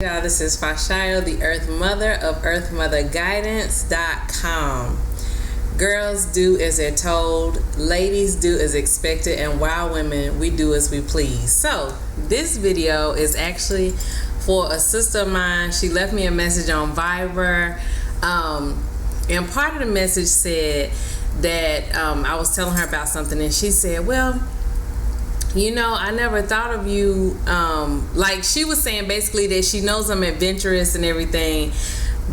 Y'all, this is Fashayo, the Earth Mother of earthmotherguidance.com. Girls do as they're told, ladies do as expected, and wild women, we do as we please. So this video is actually for a sister of mine. She left me a message on Viber, and part of the message said that I was telling her about something, and she said, well, you know, I never thought of you, like she was saying basically that she knows I'm adventurous and everything,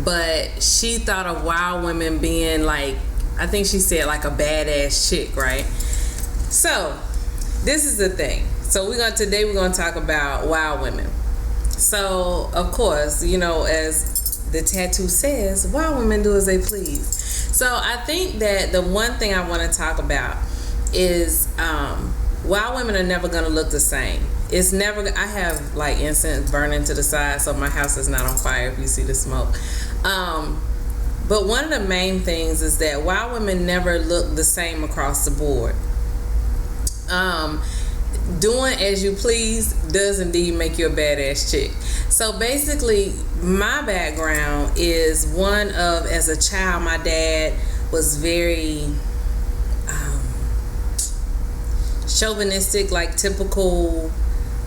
but she thought of wild women being like, I think she said like a badass chick, right? So this is the thing. So today we're gonna talk about wild women. So of course, you know, as the tattoo says, wild women do as they please. So I think that the one thing I want to talk about is wild women are never going to look the same. It's never. I have like incense burning to the side, so my house is not on fire if you see the smoke. But one of the main things is that wild women never look the same across the board. Doing as you please does indeed make you a badass chick. So basically, my background is one of, as a child, my dad was very chauvinistic, like typical.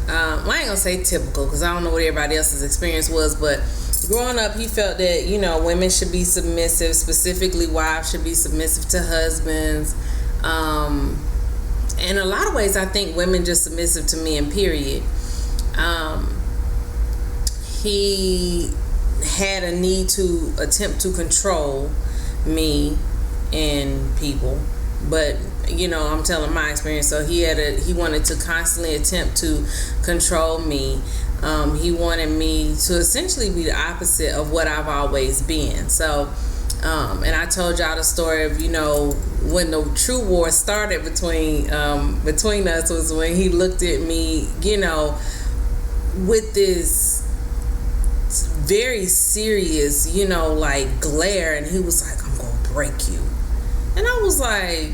Well, I ain't gonna say typical because I don't know what everybody else's experience was, but growing up, he felt that, you know, women should be submissive, specifically wives should be submissive to husbands. In a lot of ways, I think women just submissive to men, period. He had a need to attempt to control me and people, but you know, I'm telling my experience. So he wanted to constantly attempt to control me. He wanted me to essentially be the opposite of what I've always been. So, and I told y'all the story of, you know, when the true war started between us was when he looked at me, you know, with this very serious, you know, like glare, and he was like, "I'm gonna break you," and I was like,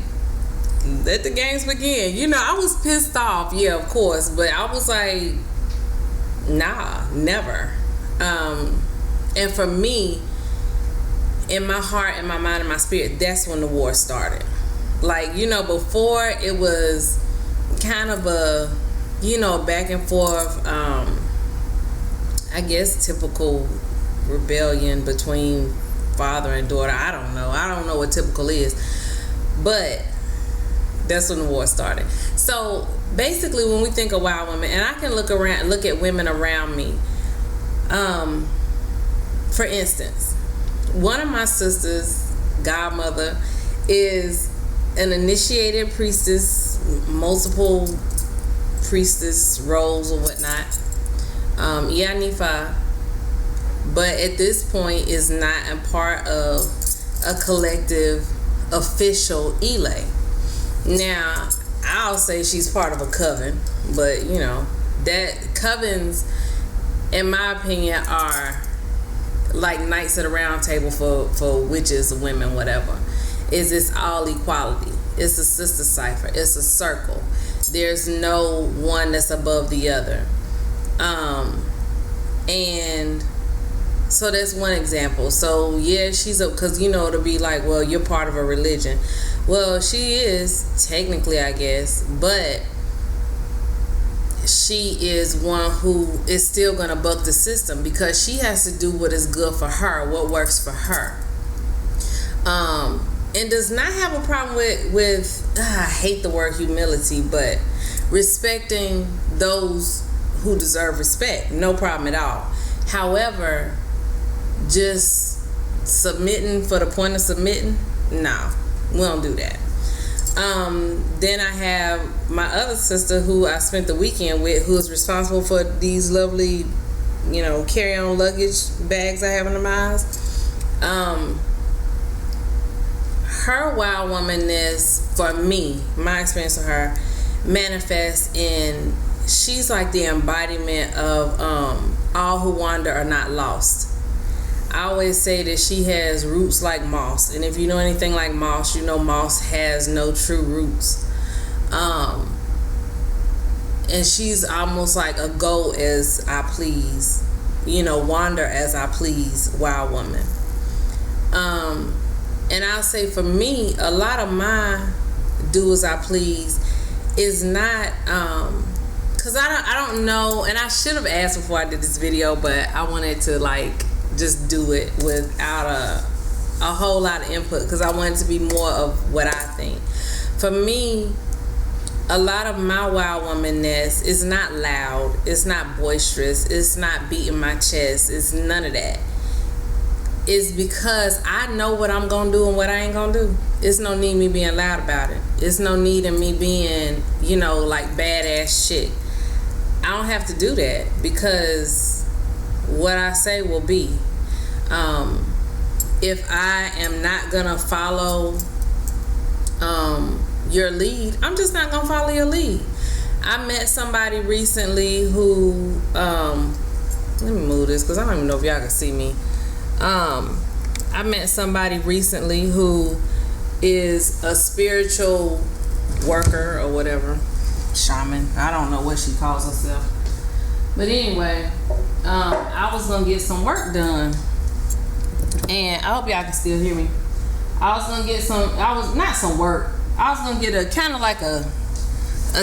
let the games begin. You know, I was pissed off, yeah, of course, but I was like, nah, never. And for me, in my heart, in my mind, in my spirit, that's when the war started. Like, you know, before it was kind of a, you know, back and forth, I guess typical rebellion between father and daughter. I don't know what typical is, but that's when the war started. So basically, when we think of wild women, and I can look at women around me. For instance, one of my sisters' godmother is an initiated priestess, multiple priestess roles or whatnot. Yanifa, but at this point is not a part of a collective official Ile. Now, I'll say she's part of a coven, but you know, that covens, in my opinion, are like knights at a round table for witches, women, whatever. It's all equality. It's a sister cipher. It's a circle. There's no one that's above the other. And so that's one example. So yeah, because you know, to be like, well, you're part of a religion. Well, she is technically, I guess, but she is one who is still going to buck the system because she has to do what is good for her, what works for her. And does not have a problem with I hate the word humility, but respecting those who deserve respect. No problem at all. However, just submitting for the point of submitting, no, we don't do that. Then I have my other sister who I spent the weekend with, who is responsible for these lovely, you know, carry-on luggage bags I have in my house. Her wild womanness, for me, my experience with her, manifests in, she's like the embodiment of all who wander are not lost. I always say that she has roots like moss, and if you know anything like moss, you know moss has no true roots. And she's almost like a go as I please wander as I please, wild woman. And I'll say for me, a lot of my do as I please is not, cause I don't know, and I should have asked before I did this video, but I wanted to just do it without a whole lot of input, cause I wanted to be more of what I think. For me, a lot of my wild womanness is not loud, it's not boisterous, it's not beating my chest, it's none of that. It's because I know what I'm gonna do and what I ain't gonna do. It's no need me being loud about it. It's no need in me being, badass shit. I don't have to do that, because what I say will be. If I am not gonna follow your lead, I'm just not gonna follow your lead. I met somebody recently who, let me move this because I don't even know if y'all can see me. I met somebody recently who is a spiritual worker or whatever, shaman. I don't know what she calls herself. But anyway, I was gonna get some work done, and I hope y'all can still hear me. I was gonna get some work. I was gonna get a kind of like a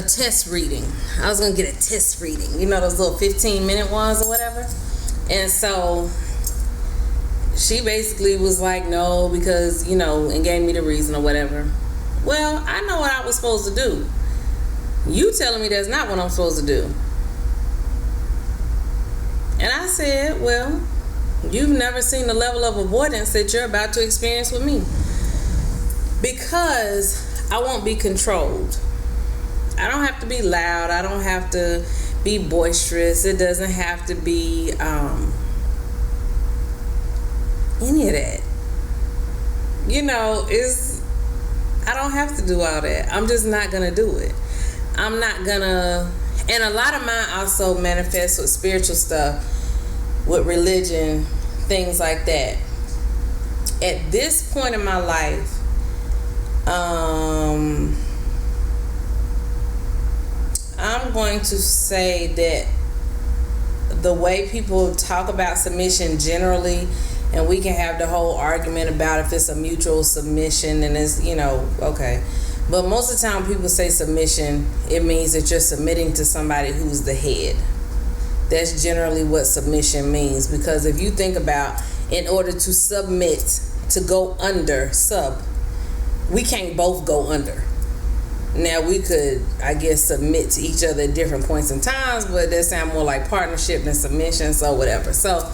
test reading. I was gonna get a test reading. Those little 15-minute ones or whatever. And so she basically was like, no, because, and gave me the reason or whatever. Well, I know what I was supposed to do. You telling me that's not what I'm supposed to do. And I said, well, you've never seen the level of avoidance that you're about to experience with me. Because I won't be controlled. I don't have to be loud. I don't have to be boisterous. It doesn't have to be any of that. I don't have to do all that. I'm just not gonna do it. I'm not gonna. And a lot of mine also manifests with spiritual stuff, with religion, things like that. At this point in my life, I'm going to say that the way people talk about submission generally, and we can have the whole argument about if it's a mutual submission and it's, okay. But most of the time people say submission, it means that you're submitting to somebody who's the head. That's generally what submission means, because if you think about, in order to submit, to go under, we can't both go under. Now we could, I guess, submit to each other at different points in times, but that sounds more like partnership than submission, so whatever. So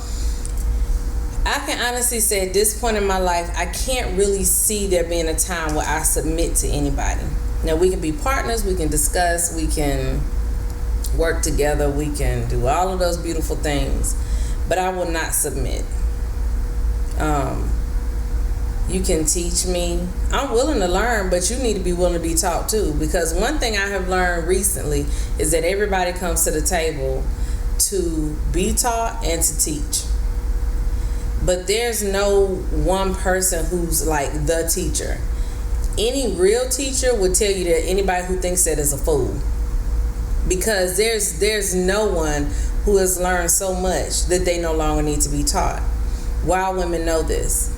I can honestly say at this point in my life, I can't really see there being a time where I submit to anybody. Now we can be partners, we can discuss, we can work together, we can do all of those beautiful things, but I will not submit. You can teach me. I'm willing to learn, but you need to be willing to be taught too. Because one thing I have learned recently is that everybody comes to the table to be taught and to teach. But there's no one person who's like the teacher. Any real teacher would tell you that anybody who thinks that is a fool. Because there's no one who has learned so much that they no longer need to be taught. Wild women know this.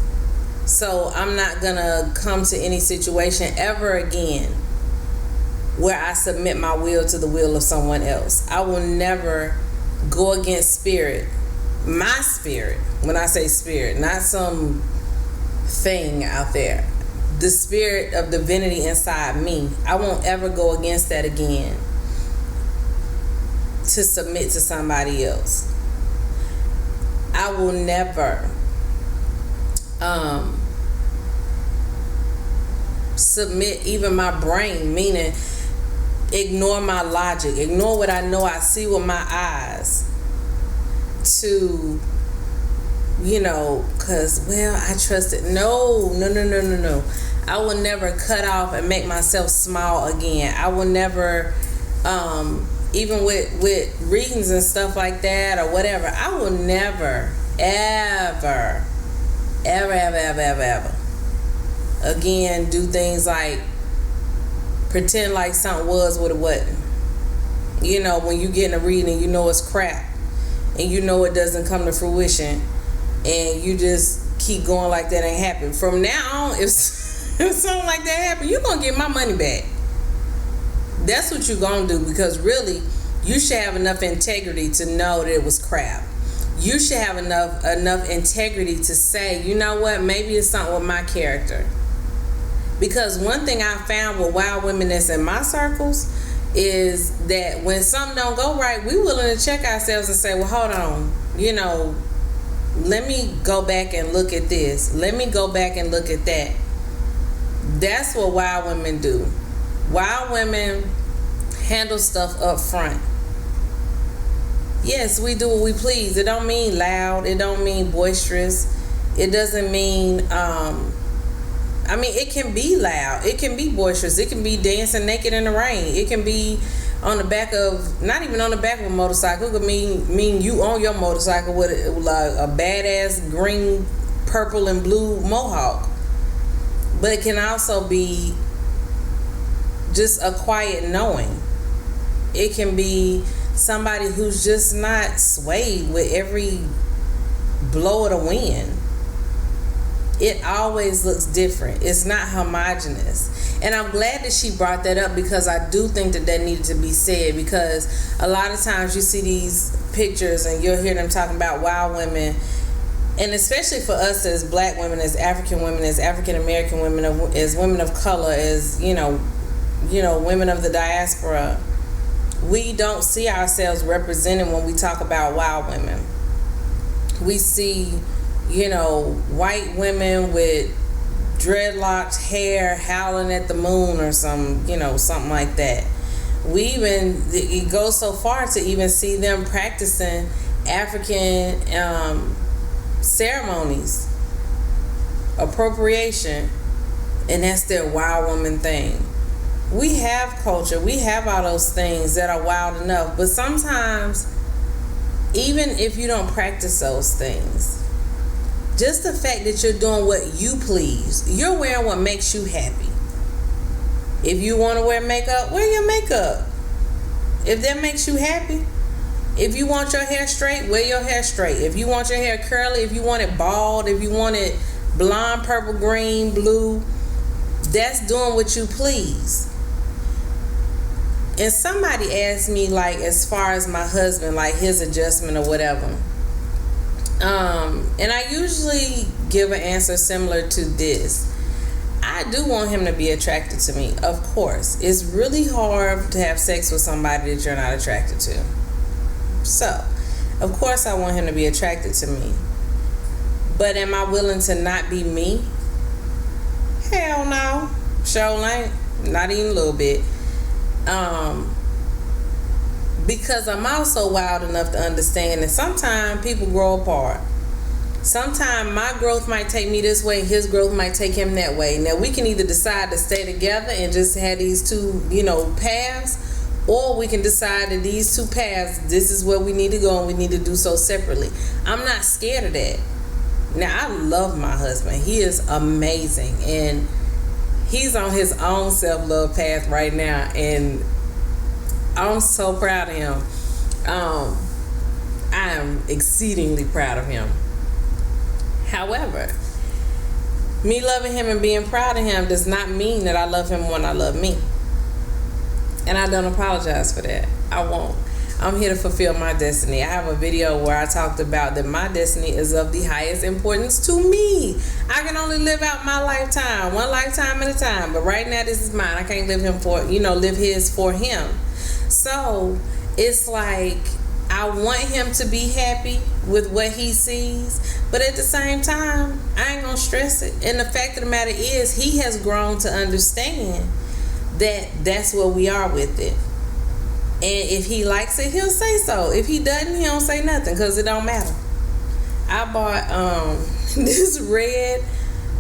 So I'm not gonna come to any situation ever again where I submit my will to the will of someone else. I will never go against spirit. My spirit, when I say spirit, not some thing out there. The spirit of divinity inside me. I won't ever go against that again to submit to somebody else. I will never submit even my brain, meaning ignore my logic, ignore what I know I see with my eyes to, because, I trust it. No. I will never cut off and make myself small again. I will never, even with readings and stuff like that or whatever, I will never, ever again do things like pretend like something was what it wasn't. When you get in a reading, it's crap, and you know it doesn't come to fruition, and you just keep going like that ain't happened. From now on, if something like that happen, you're gonna get my money back. That's what you're gonna do, because really, you should have enough integrity to know that it was crap. You should have enough integrity to say, you know what, maybe it's something with my character. Because one thing I found with wild women that's in my circles is that when something don't go right, we willing to check ourselves and say, well, hold on, let me go back and look at this. Let me go back and look at that. That's what wild women do. Wild women handle stuff up front. Yes, we do what we please. It don't mean loud. It don't mean boisterous. It doesn't mean, it can be loud. It can be boisterous. It can be dancing naked in the rain. It can be on the back of, not even on the back of a motorcycle. It could mean you on your motorcycle with a badass green, purple, and blue mohawk. But it can also be just a quiet knowing. It can be somebody who's just not swayed with every blow of the wind. It always looks different. It's not homogenous. And I'm glad that she brought that up, because I do think that needed to be said, because a lot of times you see these pictures and you'll hear them talking about wild women, and especially for us as black women, as African women, as African American women, as women of color, as women of the diaspora, we don't see ourselves represented when we talk about wild women. We see, white women with dreadlocked hair howling at the moon or something like that. It goes so far to even see them practicing African ceremonies, appropriation, and that's their wild woman thing. We have culture, we have all those things that are wild enough, but sometimes, even if you don't practice those things, just the fact that you're doing what you please, you're wearing what makes you happy. If you want to wear makeup, wear your makeup. If that makes you happy. If you want your hair straight, wear your hair straight. If you want your hair curly, if you want it bald, if you want it blonde, purple, green, blue, that's doing what you please. And somebody asked me, as far as my husband, his adjustment or whatever. And I usually give an answer similar to this. I do want him to be attracted to me, of course. It's really hard to have sex with somebody that you're not attracted to. So, of course I want him to be attracted to me. But am I willing to not be me? Hell no. Sure ain't. Not even a little bit. Because I'm also wild enough to understand that sometimes people grow apart. Sometimes my growth might take me this way, his growth might take him that way. Now we can either decide to stay together and just have these two, paths, or we can decide that these two paths, this is where we need to go and we need to do so separately. I'm not scared of that. Now I love my husband. He is amazing, and he's on his own self-love path right now, and I'm so proud of him. I am exceedingly proud of him. However, me loving him and being proud of him does not mean that I love him when I love me. And I don't apologize for that. I won't. I'm here to fulfill my destiny. I have a video where I talked about that my destiny is of the highest importance to me. I can only live out my lifetime, one lifetime at a time. But right now, this is mine. I can't live his for him. So it's like, I want him to be happy with what he sees, but at the same time, I ain't gonna stress it. And the fact of the matter is, he has grown to understand that that's where we are with it. And if he likes it, he'll say so. If he doesn't, he don't say nothing, because it don't matter. I bought this red,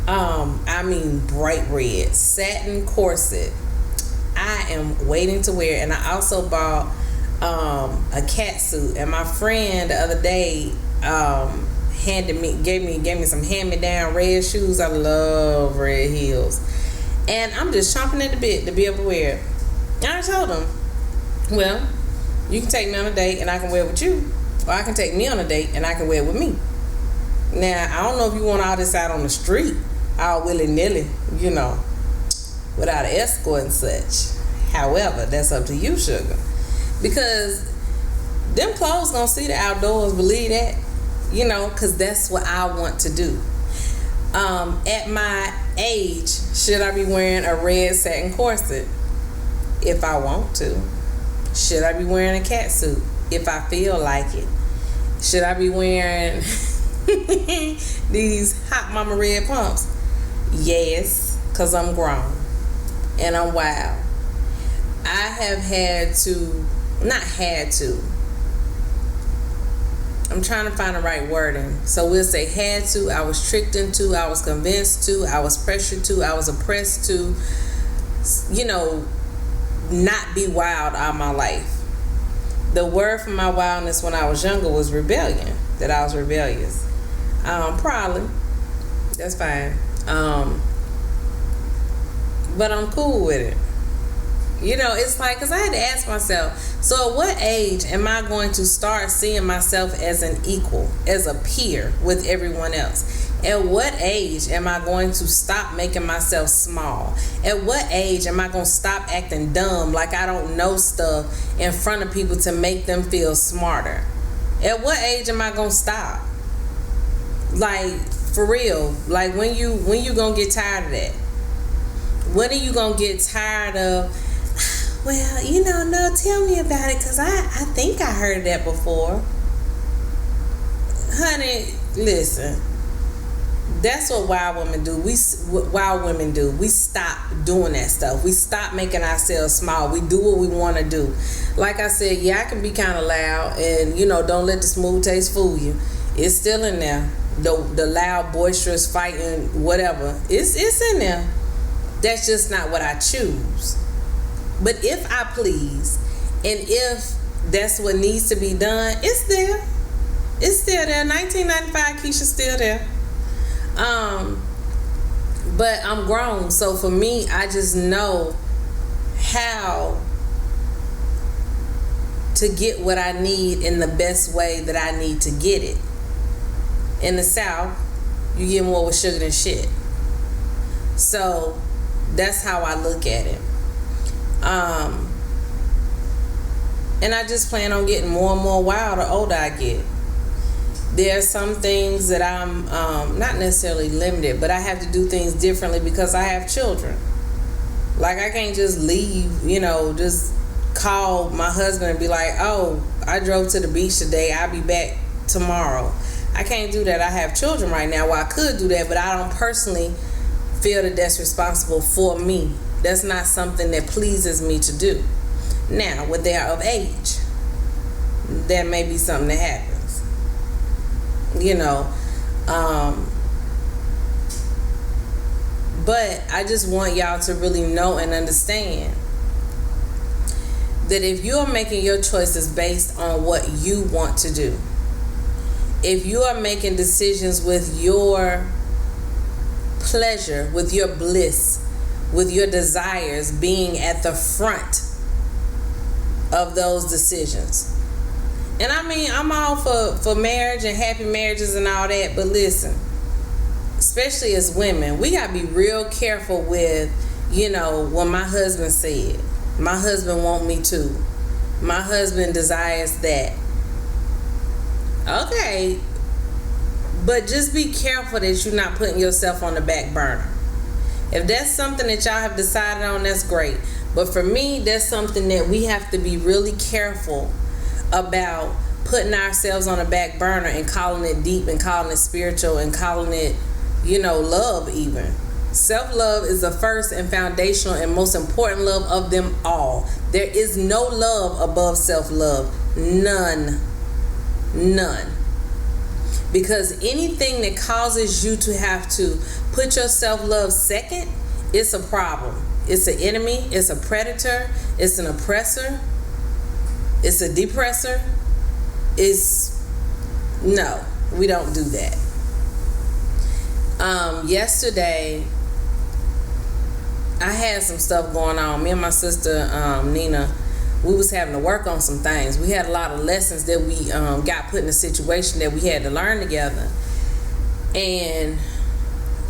bright red satin corset. I am waiting to wear it. And I also bought a cat suit. And my friend the other day gave me some hand-me-down red shoes. I love red heels. And I'm just chomping at the bit to be able to wear it. And I told him, well, you can take me on a date and I can wear it with you. Or I can take me on a date and I can wear it with me. Now, I don't know if you want all this out on the street, all willy-nilly, without an escort and such. However, that's up to you, sugar. Because them clothes gonna see the outdoors, believe that. Because that's what I want to do. At my age, should I be wearing a red satin corset? If I want to. Should I be wearing a catsuit? If I feel like it. Should I be wearing these hot mama red pumps? Yes, because I'm grown and I'm wild. I have I'm trying to find the right wording. So we'll say had to, I was tricked into, I was convinced to, I was pressured to, I was oppressed to, not be wild all my life. The word for my wildness when I was younger was rebellion, that I was rebellious. Probably. That's fine. But I'm cool with it. It's like, because I had to ask myself, so at what age am I going to start seeing myself as an equal, as a peer with everyone else? At what age am I going to stop making myself small? At what age am I going to stop acting dumb, like I don't know stuff in front of people to make them feel smarter? At what age am I going to stop? Like, for real, like when you going to get tired of that? When are you going to get tired of, well, no, tell me about it, because I think I heard that before. Honey, listen. That's what wild women do. We stop doing that stuff. We stop making ourselves small. We do what we want to do. Like I said, I can be kind of loud, and don't let the smooth taste fool you. It's still in there. The loud, boisterous, fighting, whatever. It's in there. That's just not what I choose. But if I please, and if that's what needs to be done, it's there. It's still there. 1995 Keisha's still there. But I'm grown, so for me, I just know how to get what I need in the best way that I need to get it. In the South, you get more with sugar than shit. So that's how I look at it. And I just plan on getting more and more wild the older I get. There are some things that I'm not necessarily limited, but I have to do things differently because I have children. Like, I can't just leave, just call my husband and be like, oh, I drove to the beach today, I'll be back tomorrow. I can't do that. I have children right now. Well, I could do that, but I don't personally feel that that's responsible for me. That's not something that pleases me to do. Now, when they are of age, that may be something that happens. But I just want y'all to really know and understand that if you are making your choices based on what you want to do, if you are making decisions with your pleasure, with your bliss, with your desires being at the front of those decisions. And I mean, I'm all for marriage and happy marriages and all that, but listen, especially as women, we gotta be real careful with, what my husband said. My husband want me to. My husband desires that. Okay, but just be careful that you're not putting yourself on the back burner. If that's something that y'all have decided on, that's great. But for me, that's something that we have to be really careful about, putting ourselves on the back burner and calling it deep and calling it spiritual and calling it, love even. Self-love is the first and foundational and most important love of them all. There is no love above self-love. None. Because anything that causes you to have to put your self-love second, it's a problem. It's an enemy. It's a predator. It's an oppressor. It's a depressor. No, we don't do that. Yesterday, I had some stuff going on. Me and my sister, Nina, we was having to work on some things. We had a lot of lessons that we got put in a situation that we had to learn together. And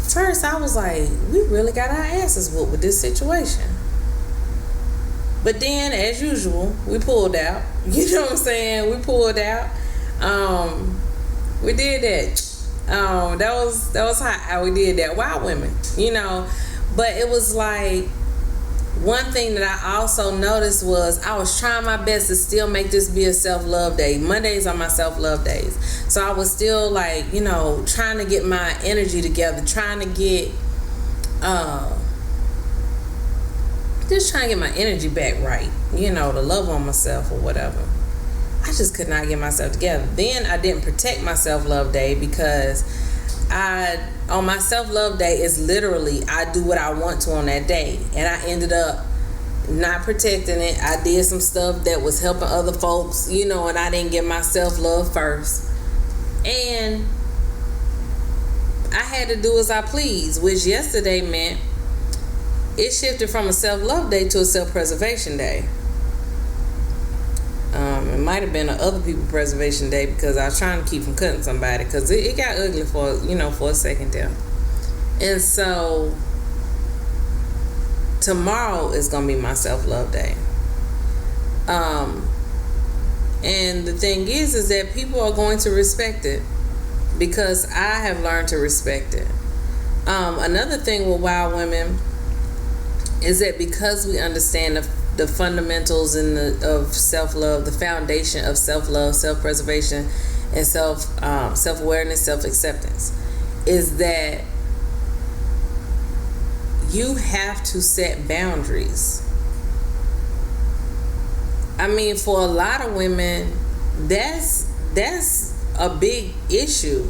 first I was like, we really got our asses whooped with this situation. But then, as usual, we pulled out. You know what I'm saying? We pulled out. We did that. That was how we did that. Wild women, you know. But it was like, one thing that I also noticed was I was trying my best to still make this be a self-love day. Mondays are my self-love days. So I was still like, you know, trying to get my energy together, trying to get just trying to get my energy back right, you know, to love on myself or whatever. I just could not get myself together. Then I didn't protect my self-love day because on my self-love day is literally I do what I want to on that day, and I ended up not protecting it. I did some stuff that was helping other folks, you know, and I didn't get my self-love first, and I had to do as I please, which yesterday meant it shifted from a self-love day to a self-preservation day. It might have been an other people preservation day because I was trying to keep from cutting somebody, because it got ugly for a second there. And so tomorrow is gonna be my self-love day. And the thing is that people are going to respect it because I have learned to respect it. Another thing with wild women is that because we understand the fundamentals of self-love, the foundation of self-love, self-preservation, and self-awareness, self-acceptance, is that you have to set boundaries. I mean, for a lot of women, that's a big issue.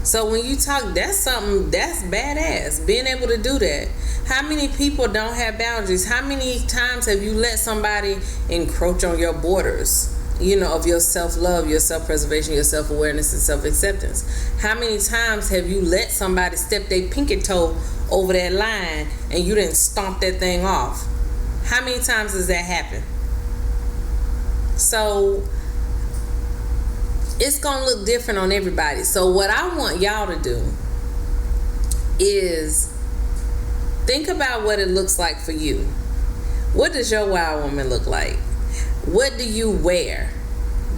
So when you talk, that's something that's badass, being able to do that. How many people don't have boundaries? How many times have you let somebody encroach on your borders, you know, of your self-love, your self-preservation, your self-awareness, and self-acceptance? How many times have you let somebody step their pinky toe over that line and you didn't stomp that thing off? How many times does that happen? So it's gonna look different on everybody. So what I want y'all to do is think about what it looks like for you. What does your wild woman look like? What do you wear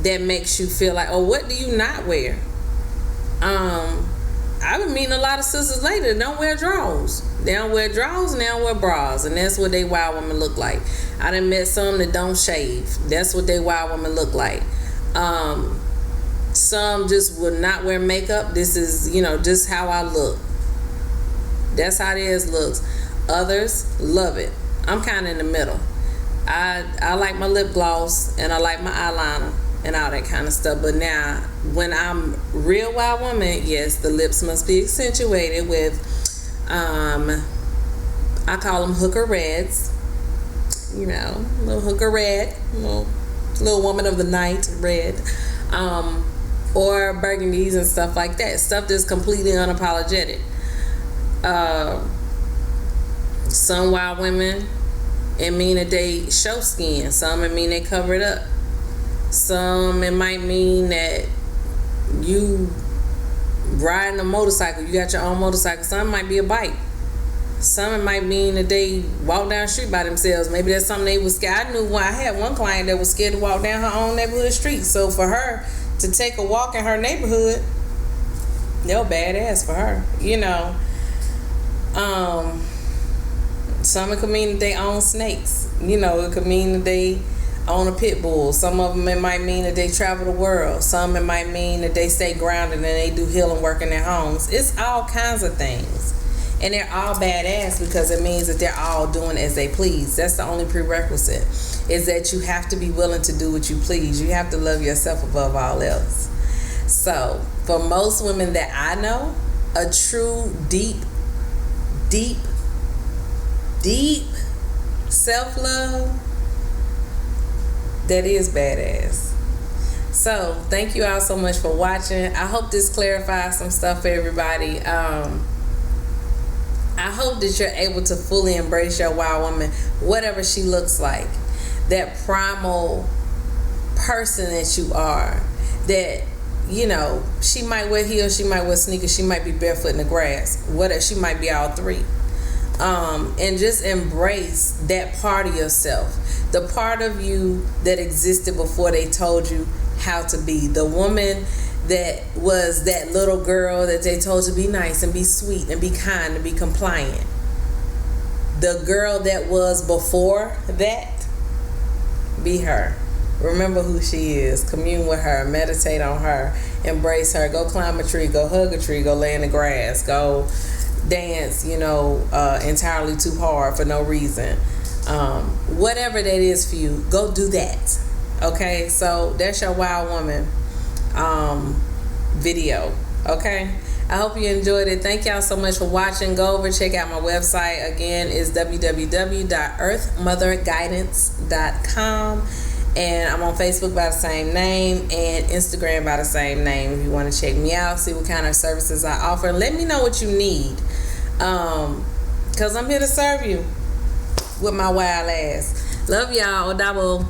that makes you feel like, or what do you not wear? I've been meeting a lot of sisters lately that don't wear drawers. They don't wear drawers and they don't wear bras, and that's what they wild woman look like. I done met some that don't shave. That's what they wild woman look like. Some just will not wear makeup. This is, you know, just how I look. That's how theirs looks. Others love it. I'm kind of in the middle. I like my lip gloss and I like my eyeliner and all that kind of stuff. But now, when I'm real wild woman, yes, the lips must be accentuated with, I call them hooker reds. You know, little hooker red, little woman of the night red, or burgundies and stuff like that. Stuff that's completely unapologetic. Some wild women, it mean that they show skin. Some it mean they cover it up. Some it might mean that you riding a motorcycle, you got your own motorcycle. Some might be a bike. Some it might mean that they walk down the street by themselves. Maybe that's something they was scared. I had one client that was scared to walk down her own neighborhood street. So for her to take a walk in her neighborhood, they're badass for her, you know. Some it could mean that they own snakes. You know, it could mean that they own a pit bull. Some of them it might mean that they travel the world. Some it might mean that they stay grounded and they do healing work in their homes. It's all kinds of things. And they're all badass because it means that they're all doing as they please. That's the only prerequisite, is that you have to be willing to do what you please. You have to love yourself above all else. So for most women that I know, a true deep self-love, that is badass. So thank you all so much for watching. I hope this clarifies some stuff for everybody. I hope that you're able to fully embrace your wild woman, whatever she looks like. that primal person that you are, that, you know, she might wear heels, she might wear sneakers, she might be barefoot in the grass, whatever, she might be all three. And just embrace that part of yourself, the part of you that existed before they told you how to be, the woman that was that little girl that they told you to be nice and be sweet and be kind and be compliant. The girl that was before that, be her. Remember who she is. Commune with her. Meditate on her. Embrace her. Go climb a tree. Go hug a tree. Go lay in the grass. Go dance, entirely too hard for no reason. Whatever that is for you, go do that. Okay? So that's your Wild Woman video. Okay? I hope you enjoyed it. Thank y'all so much for watching. Go over, check out my website. Again, it's www.earthmotherguidance.com. And I'm on Facebook by the same name and Instagram by the same name. If you want to check me out, see what kind of services I offer, let me know what you need. Because I'm here to serve you with my wild ass. Love y'all. Double.